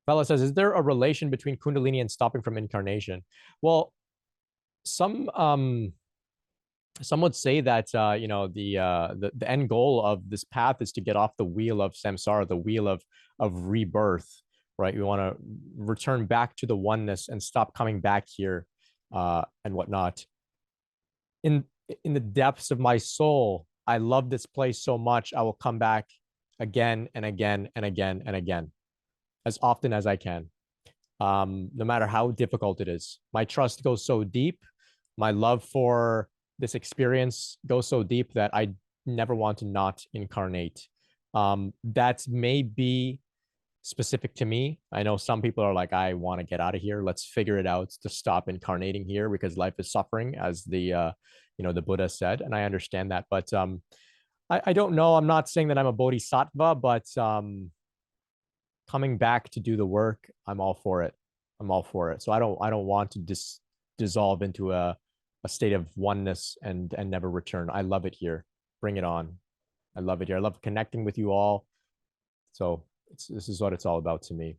Bella says, is there a relation between Kundalini and stopping from incarnation? Well, some some would say that the end goal of this path is to get off the wheel of samsara, the wheel of rebirth, right? We want to return back to the oneness and stop coming back here, and whatnot. In in the depths of my soul, I love this place so much. I will come back again and again and again and again, as often as I can, no matter how difficult it is. My trust goes so deep. My love for this experience goes so deep that I never want to not incarnate. That may be specific to me. I know some people are like, I want to get out of here. Let's figure it out to stop incarnating here because life is suffering, as the Buddha said, and I understand that. But I don't know. I'm not saying that I'm a bodhisattva, but coming back to do the work, I'm all for it. I'm all for it. So I don't want to dissolve into a state of oneness and never return. I love it here. Bring it on. I love it here. I love connecting with you all. So this is what it's all about to me.